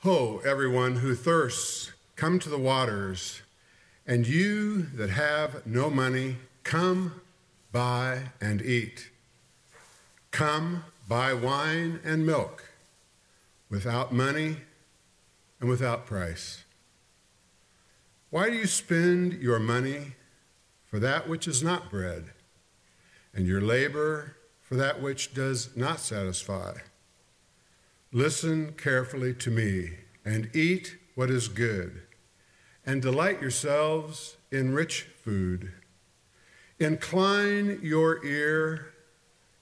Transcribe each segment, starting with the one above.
Ho, everyone who thirsts, come to the waters, and you that have no money, come, buy and eat. Come, buy wine and milk, without money and without price. Why do you spend your money for that which is not bread, and your labor for that which does not satisfy? Listen carefully to me, and eat what is good, and delight yourselves in rich food. Incline your ear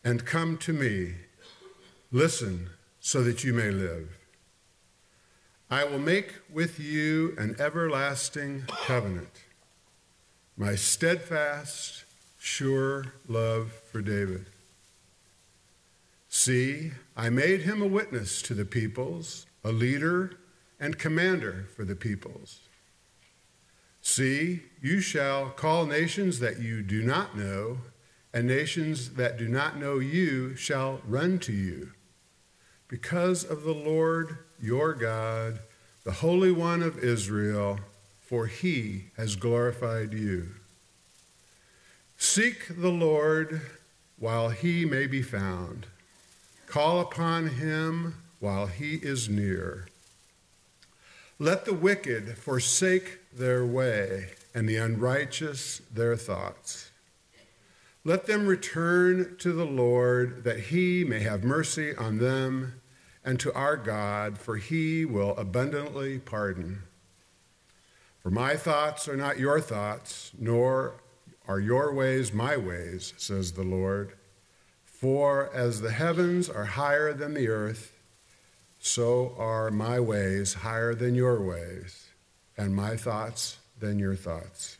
and come to me. Listen so that you may live. I will make with you an everlasting covenant, my steadfast, sure love for David. See, I made him a witness to the peoples, a leader and commander for the peoples. See, you shall call nations that you do not know, and nations that do not know you shall run to you. Because of the Lord your God, the Holy One of Israel, for he has glorified you. Seek the Lord while he may be found. Call upon him while he is near. Let the wicked forsake their way, and the unrighteous their thoughts. Let them return to the Lord, that he may have mercy on them, and to our God, for he will abundantly pardon. For my thoughts are not your thoughts, nor are your ways my ways, says the Lord. For as the heavens are higher than the earth, so are my ways higher than your ways, and my thoughts than your thoughts.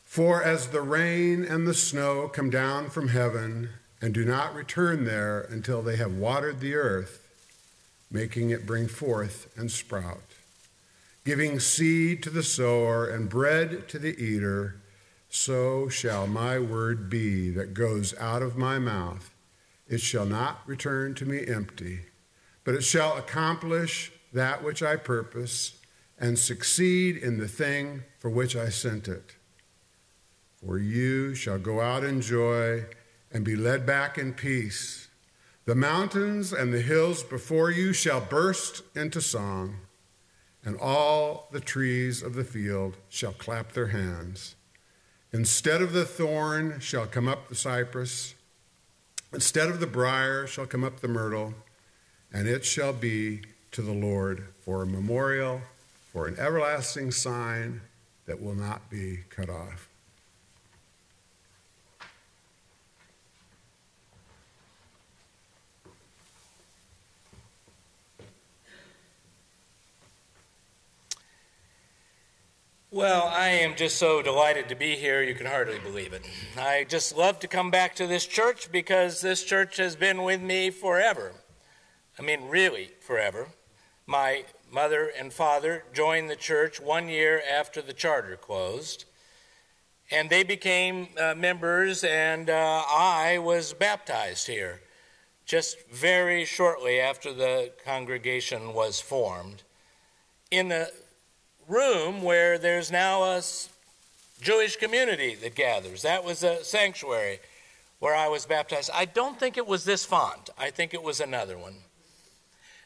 For as the rain and the snow come down from heaven and do not return there until they have watered the earth, making it bring forth and sprout, giving seed to the sower and bread to the eater, so shall my word be that goes out of my mouth. It shall not return to me empty, but it shall accomplish that which I purpose and succeed in the thing for which I sent it. For you shall go out in joy and be led back in peace. The mountains and the hills before you shall burst into song, and all the trees of the field shall clap their hands. Instead of the thorn shall come up the cypress, instead of the briar shall come up the myrtle, and it shall be to the Lord for a memorial, for an everlasting sign that will not be cut off. Well, I am just so delighted to be here, you can hardly believe it. I just love to come back to this church because this church has been with me forever. I mean, really forever. My mother and father joined the church 1 year after the charter closed, and they became members, and I was baptized here just very shortly after the congregation was formed in the room where there's now a Jewish community that gathers. That was a sanctuary where I was baptized. I don't think it was this font. I think it was another one.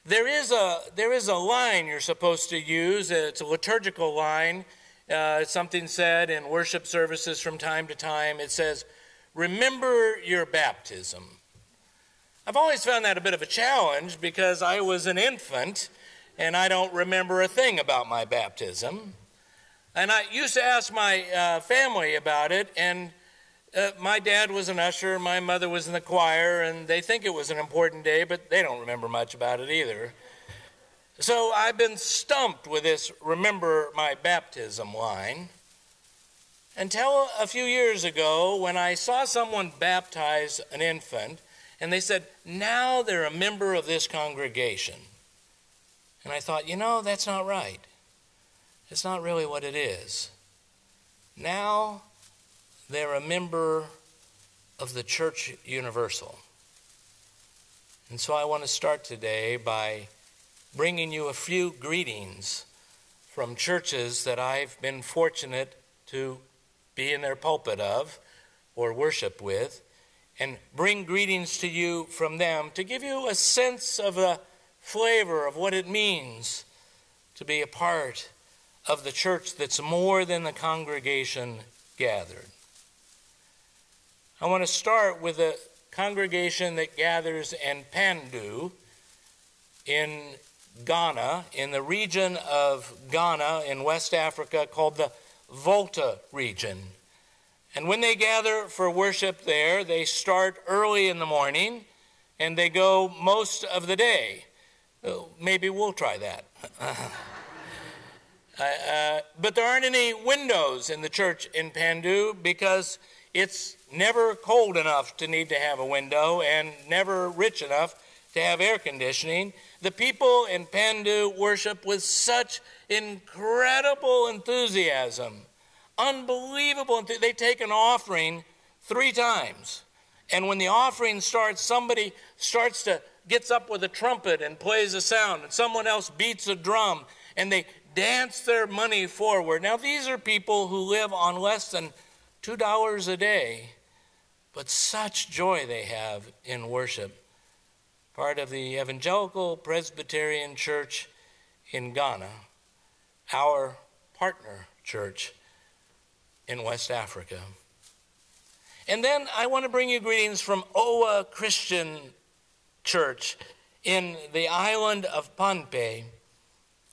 There is a line you're supposed to use. It's a liturgical line. It's something said in worship services from time to time. It says, "Remember your baptism." I've always found that a bit of a challenge because I was an infant and I don't remember a thing about my baptism. And I used to ask my family about it, and my dad was an usher, my mother was in the choir, and they think it was an important day, but they don't remember much about it either. So I've been stumped with this "remember my baptism" line until a few years ago when I saw someone baptize an infant, and they said, "Now they're a member of this congregation." And I thought, that's not right. It's not really what it is. Now they're a member of the Church Universal. And so I want to start today by bringing you a few greetings from churches that I've been fortunate to be in their pulpit of or worship with, and bring greetings to you from them to give you a sense of the flavor of what it means to be a part of the church that's more than the congregation gathered. I want to start with a congregation that gathers in Pandu in Ghana, in the region of Ghana in West Africa called the Volta region. And when they gather for worship there, they start early in the morning and they go most of the day. Maybe we'll try that. But there aren't any windows in the church in Pandu because it's never cold enough to need to have a window and never rich enough to have air conditioning. The people in Pandu worship with such incredible enthusiasm, unbelievable. They take an offering 3 times. And when the offering starts, somebody gets up with a trumpet and plays a sound, and someone else beats a drum, and they dance their money forward. Now, these are people who live on less than $2 a day, but such joy they have in worship. Part of the Evangelical Presbyterian Church in Ghana, our partner church in West Africa. And then I want to bring you greetings from Oa Christian Church in the island of Pohnpei.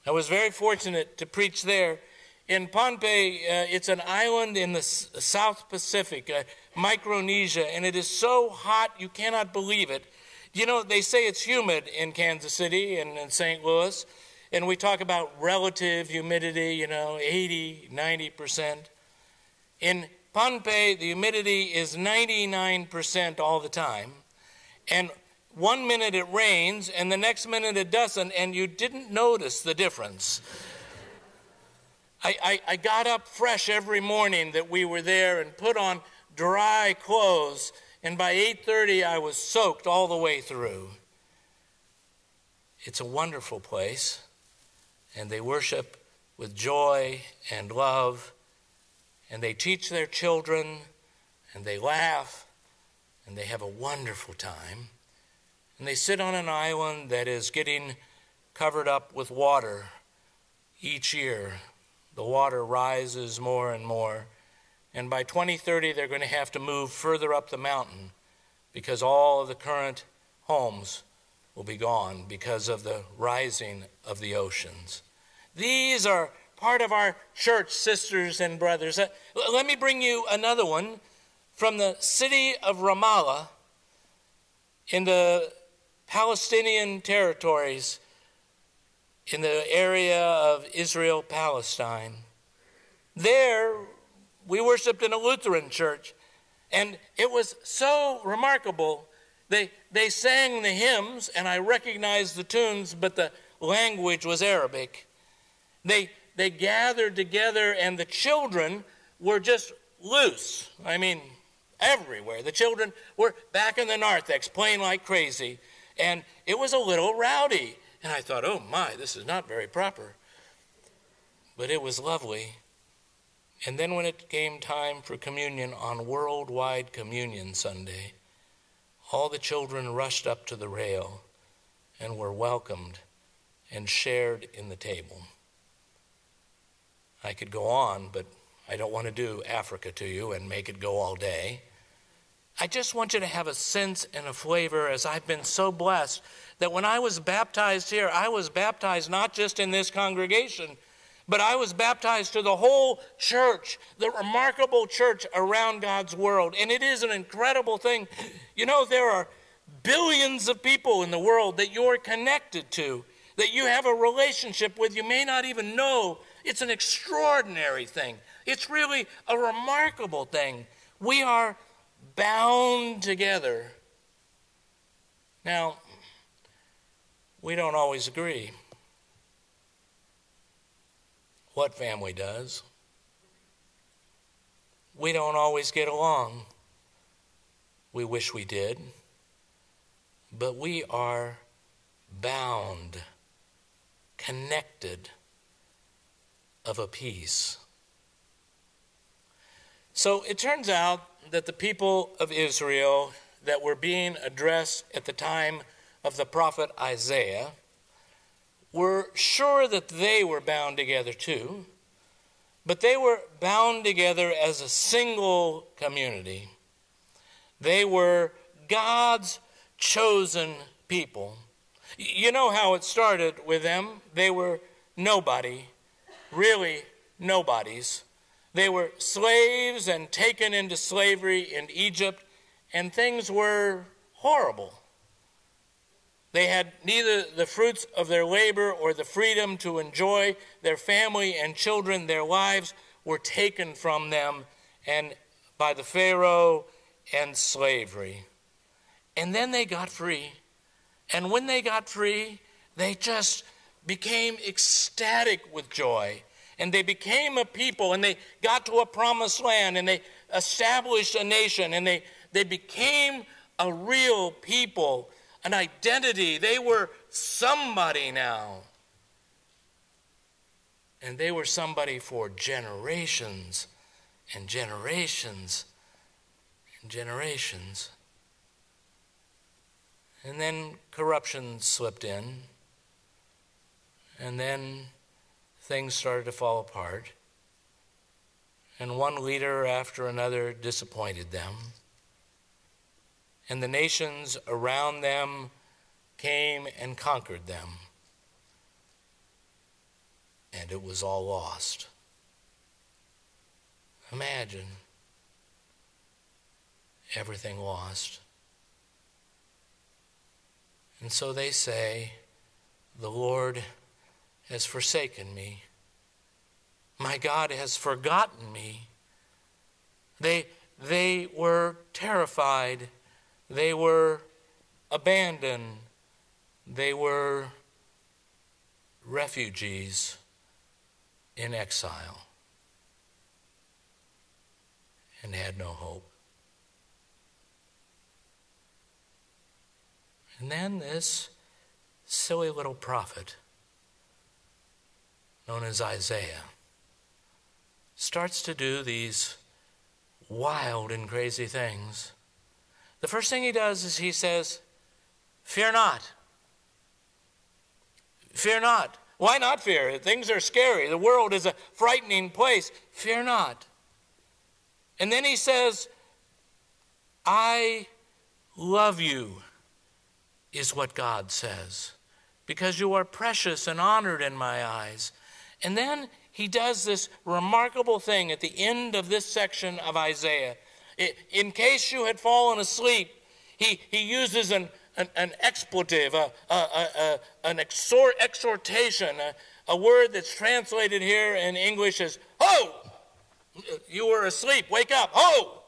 I was very fortunate to preach there. In Pohnpei, it's an island in the South Pacific, Micronesia, and it is so hot you cannot believe it. You know, they say it's humid in Kansas City and in St. Louis, and we talk about relative humidity, 80, 90%. In Pohnpei, the humidity is 99% all the time, and 1 minute it rains, and the next minute it doesn't, and you didn't notice the difference. I got up fresh every morning that we were there and put on dry clothes, and by 8:30 I was soaked all the way through. It's a wonderful place, and they worship with joy and love, and they teach their children, and they laugh, and they have a wonderful time. And they sit on an island that is getting covered up with water each year. The water rises more and more. And by 2030, they're going to have to move further up the mountain because all of the current homes will be gone because of the rising of the oceans. These are part of our church, sisters and brothers. Let me bring you another one from the city of Ramallah in the Palestinian territories in the area of Israel-Palestine. There, we worshiped in a Lutheran church, and it was so remarkable. They sang the hymns, and I recognized the tunes, but the language was Arabic. They gathered together, and the children were just loose. I mean, everywhere. The children were back in the narthex playing like crazy, and it was a little rowdy. And I thought, oh my, this is not very proper. But it was lovely. And then when it came time for communion on Worldwide Communion Sunday, all the children rushed up to the rail and were welcomed and shared in the table. I could go on, but I don't want to do Africa to you and make it go all day. I just want you to have a sense and a flavor, as I've been so blessed that when I was baptized here, I was baptized not just in this congregation, but I was baptized to the whole church, the remarkable church around God's world. And it is an incredible thing. You know, there are billions of people in the world that you're connected to, that you have a relationship with. You may not even know. It's an extraordinary thing. It's really a remarkable thing. We are bound together. Now, we don't always agree. What family does? We don't always get along. We wish we did. But we are bound connected of a piece. So it turns out that the people of Israel that were being addressed at the time of the prophet Isaiah were sure that they were bound together too, but they were bound together as a single community. They were God's chosen people. You know how it started with them. They were nobody, really nobodies. They were slaves and taken into slavery in Egypt, and things were horrible. They had neither the fruits of their labor or the freedom to enjoy their family and children. Their lives were taken from them and by the Pharaoh and slavery. And then they got free. And when they got free, they just became ecstatic with joy. And they became a people, and they got to a promised land, and they established a nation, and they became a real people, an identity. They were somebody now. And they were somebody for generations and generations and generations. And then corruption slipped in, and then things started to fall apart, and one leader after another disappointed them, and the nations around them came and conquered them, and it was all lost. Imagine everything lost. And so they say, the Lord has forsaken me. My God has forgotten me. They were terrified. They were abandoned. They were refugees in exile and had no hope. And then this silly little prophet, known as Isaiah, starts to do these wild and crazy things. The first thing he does is he says, "Fear not. Fear not." Why not fear? Things are scary. The world is a frightening place. Fear not. And then he says, "I love you," is what God says, "because you are precious and honored in my eyes." And then he does this remarkable thing at the end of this section of Isaiah. In case you had fallen asleep, he uses an expletive, an exhortation, a word that's translated here in English as, "Ho! You were asleep, wake up. Ho!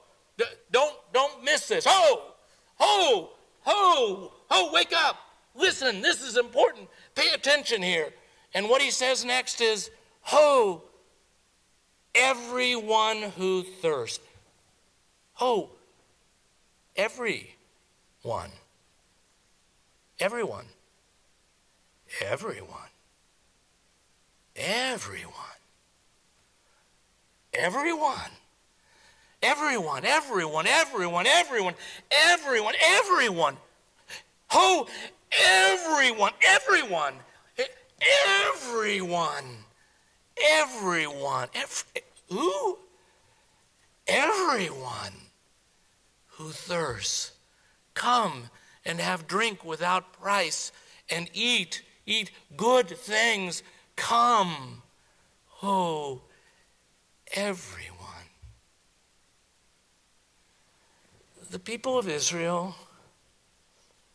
Don't miss this. Ho! Ho! Ho! Ho! Wake up. Listen, this is important. Pay attention here." And what he says next is, "Ho! Everyone who thirsts." Ho! Everyone. Everyone. Everyone. Everyone. Everyone. Everyone. Everyone. Everyone. Everyone. Everyone. Everyone. Ho! Everyone. Everyone. Everyone. Everyone. Who? Everyone who thirsts, come and have drink without price, and eat good things. Come. Oh, everyone. The people of Israel,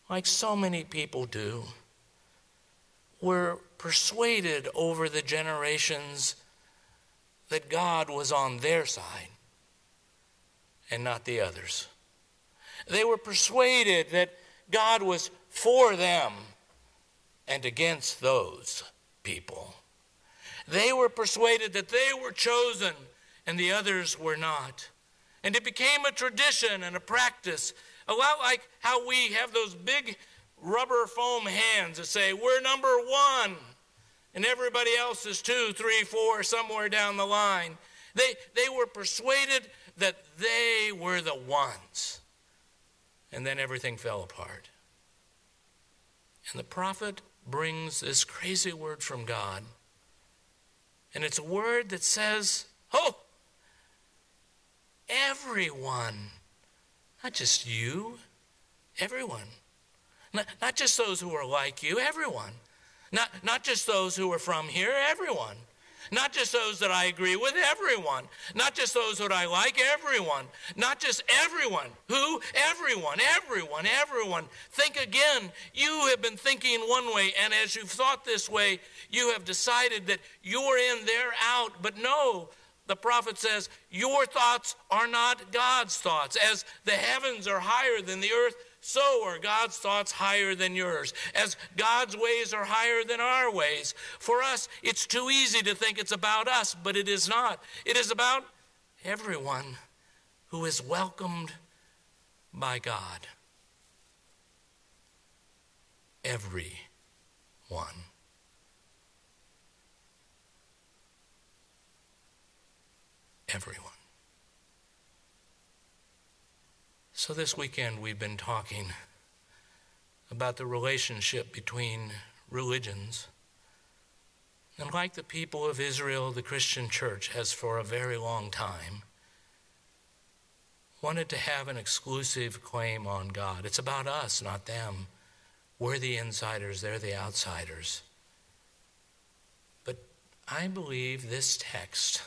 like so many people do, were persuaded over the generations that God was on their side and not the others. They were persuaded that God was for them and against those people. They were persuaded that they were chosen and the others were not. And it became a tradition and a practice, a lot like how we have those big rubber foam hands that say, "We're number one." and everybody else is 2, 3, 4, somewhere down the line. They were persuaded that they were the ones. And then everything fell apart. And the prophet brings this crazy word from God. And it's a word that says, oh, everyone, not just you, everyone. Not just those who are like you, everyone. Not just those who are from here, everyone. Not just those that I agree with, everyone. Not just those that I like, everyone. Not just everyone. Who? Everyone, everyone, everyone. Think again. You have been thinking one way, and as you've thought this way, you have decided that you're in, they're out. But no, the prophet says, your thoughts are not God's thoughts. As the heavens are higher than the earth, so are God's thoughts higher than yours. As God's ways are higher than our ways. For us, it's too easy to think it's about us, but it is not. It is about everyone who is welcomed by God. Everyone. Everyone. So this weekend we've been talking about the relationship between religions. And like the people of Israel, the Christian church has for a very long time wanted to have an exclusive claim on God. It's about us, not them. We're the insiders, they're the outsiders. But I believe this text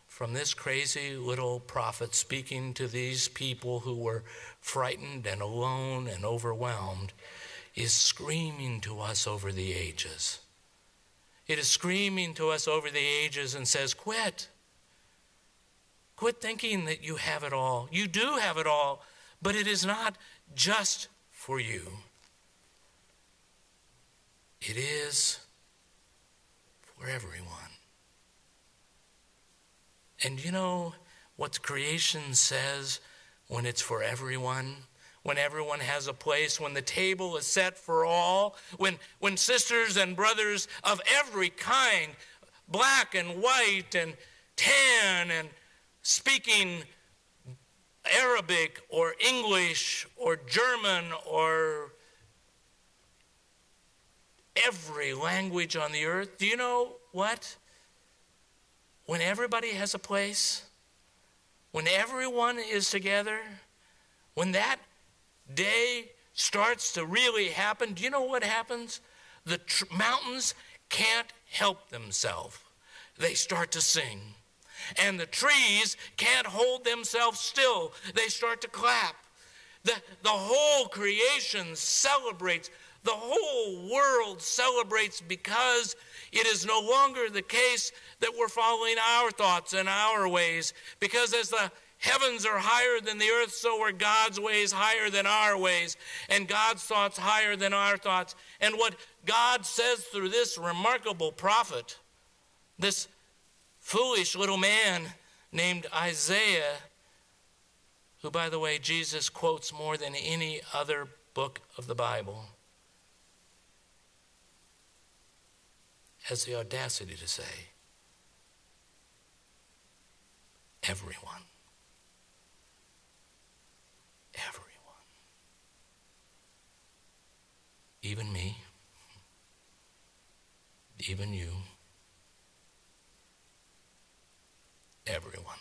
from this crazy little prophet speaking to these people who were frightened and alone and overwhelmed is screaming to us over the ages. It is screaming to us over the ages and says, quit. Quit thinking that you have it all. You do have it all, but it is not just for you. It is for everyone. And you know what creation says when it's for everyone? When everyone has a place, when the table is set for all, when sisters and brothers of every kind, black and white and tan and speaking Arabic or English or German or every language on the earth, do you know what? When everybody has a place, when everyone is together, when that day starts to really happen, do you know what happens? The mountains can't help themselves. They start to sing. And the trees can't hold themselves still. They start to clap. The whole creation celebrates. The whole world celebrates because it is no longer the case that we're following our thoughts and our ways. Because as the heavens are higher than the earth, so are God's ways higher than our ways, and God's thoughts higher than our thoughts. And what God says through this remarkable prophet, this foolish little man named Isaiah, who, by the way, Jesus quotes more than any other book of the Bible, has the audacity to say, everyone. Everyone. Even me. Even you. Everyone.